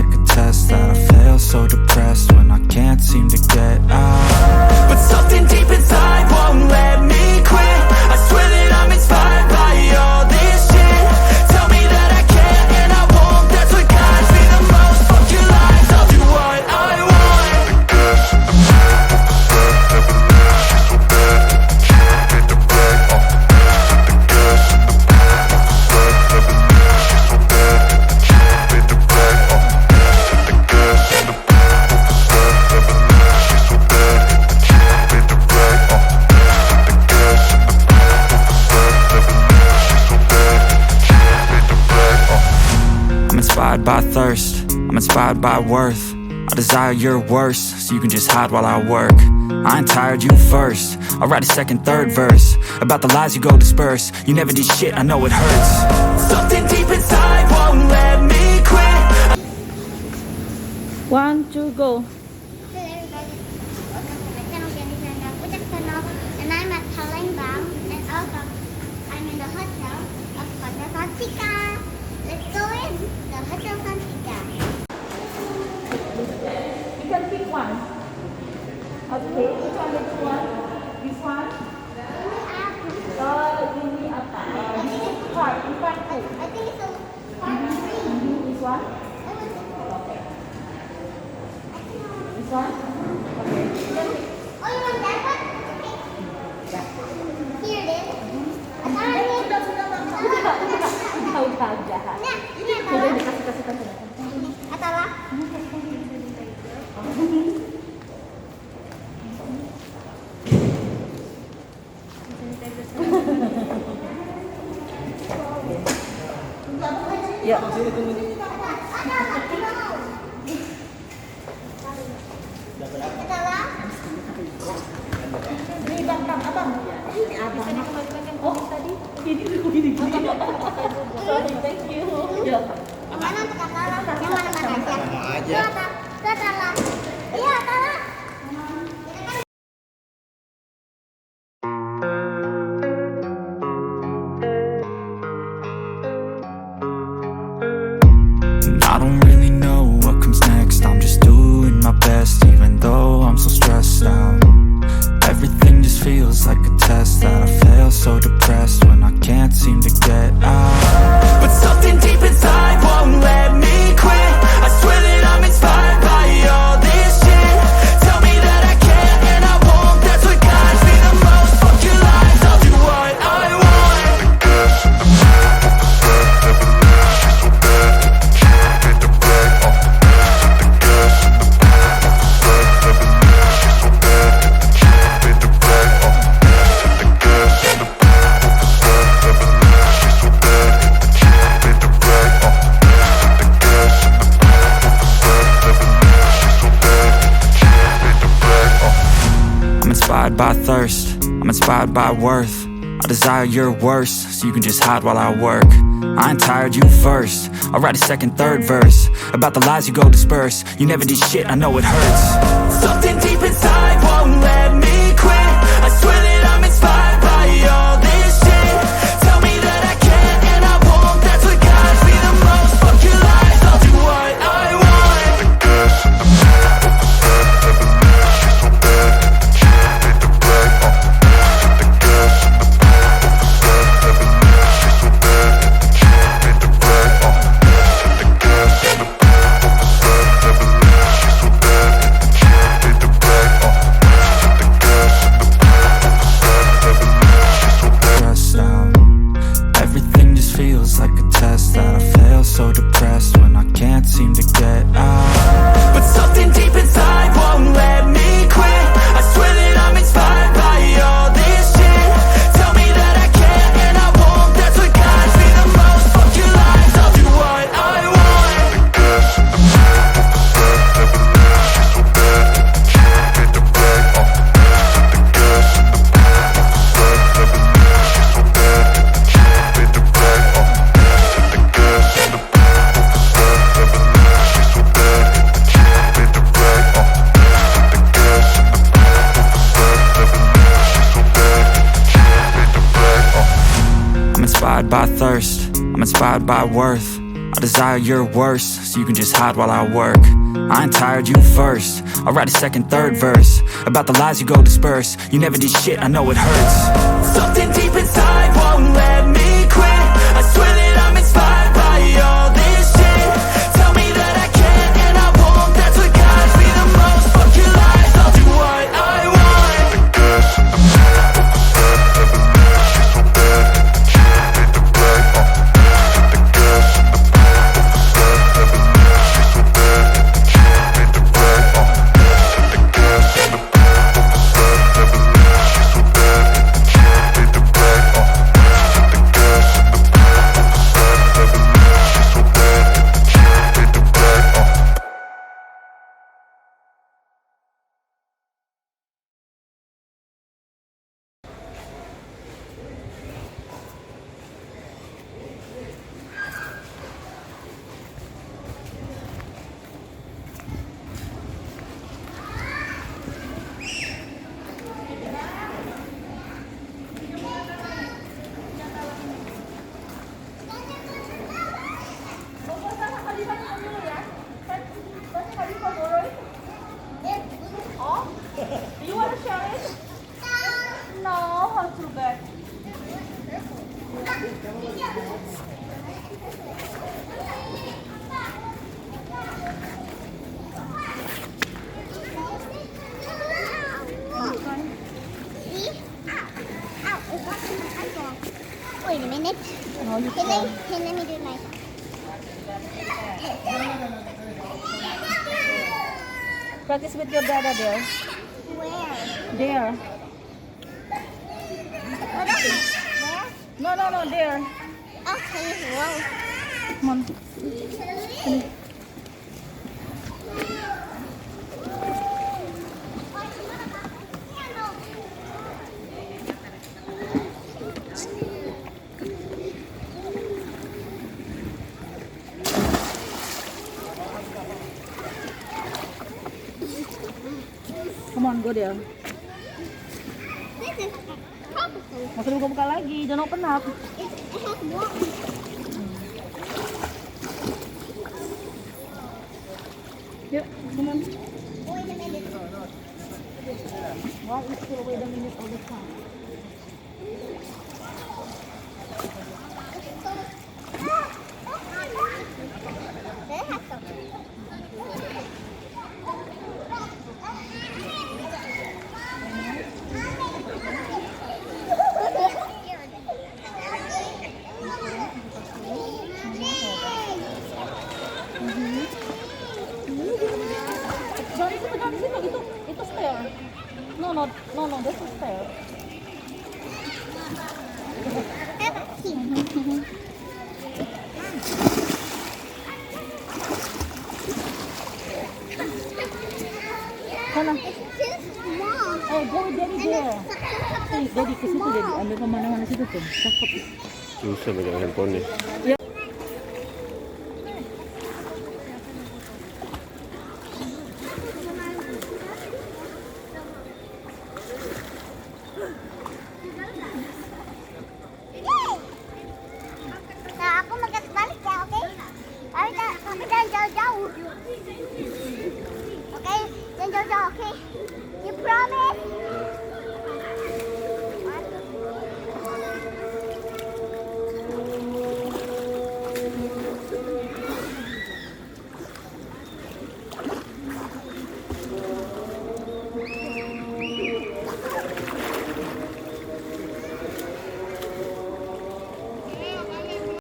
like a test that I fail, so depressed when I can't seem to get out. But something deep inside won't let me quit. I swear that I'm inspired by all this shit. Tell me that I can't and I won't, that's what guides me the most. Fuck your lies, I'll do what I want. I'm inspired by thirst, I'm inspired by worth. I desire your worst, so you can just hide while I work. I ain't tired, you first. I'll write a second, third verse about the lies you go disperse. You never did shit, I know it hurts. Something deep inside won't let me quit. 1, 2, go. Hello everybody, welcome to my channel, Good afternoon, and I'm at Palembang, and also I'm in the hotel of Hotel Santika. Let's go in the Hotel Santika. You can pick one. Okay, which one is one? This one? Ini apa? This part, in part 2. I think it's a part 3. This one? Okay. This one? Okay. Oh, you want that one? Okay. Yeah. Here it is. Udah jahat. Nah, ini Sudah adalah dikasih. adalah Ya. Ini bang, abang. Ini abang. Oh, tadi. Ini. Sorry, thank you. Ya. yang mana untuk Atala? Yang mana aja? Ke Atala. Iya, Atala. I don't really know what comes next. I'm just doing my best, even though I'm so stressed out. Everything just feels like a test that I fail, so depressed when I can't seem to get out. But something deep inside won't let me quit. I swear that I'm inspired by all this shit. Tell me that I can't and I won't, that's what guides me the most. Fuck your lies, I'll do what I want. I'm inspired by thirst, I'm inspired by worth. I desire your worst, so you can just hide while I work. I ain't tired, you first. I'll write a second, third verse about the lies you go disperse. You never did shit, I know it hurts. Something deep inside won't let me quit. I swear that I'm inspired by all this shit. Tell me that I can't and I won't, that's what guides me the most. Fuck your lies, I'll do what I want. Stressed out. Everything just feels like a test that I fail, so depressed when I can't seem to get out. But something deep inside won't let me quit. I swear that I'm inspired by all this shit. Tell me that I can't and I won't, that's what guides me the most. Fuck your lies, I'll do what I want. I'm inspired by thirst, I'm inspired by worth. I desire your worst, so you can just hide while I work. I ain't tired, you first. I'll write a second, third verse about the lies you go disperse. You never did shit, I know it hurts. Something deep inside won't let me quit. I swear that I'm inspired by all this shit. Tell me that I can and I won't. That's what guides me the most. Fuck your lies, I'll do what I want. The gas and the You want to share it? No, how too bad. Wait a minute. No, you Can let me do my... practice with your dada there. Where? There. What is it? Where? No, there. Okay, whoa. Come on. Come on, go there. This is tropical. Masih buka-buka lagi, jangan open up. It has water. Yuk, come on. Wait a minute. Why is still wait a minute all the time? They have some. Jangan situ, itu stair. No, this is stair. Sana. Oh, go with daddy there. Daddy ke situ, daddy ambil pemandangan di situ tuh. Cakep. Susah megang handphone nih. Ya.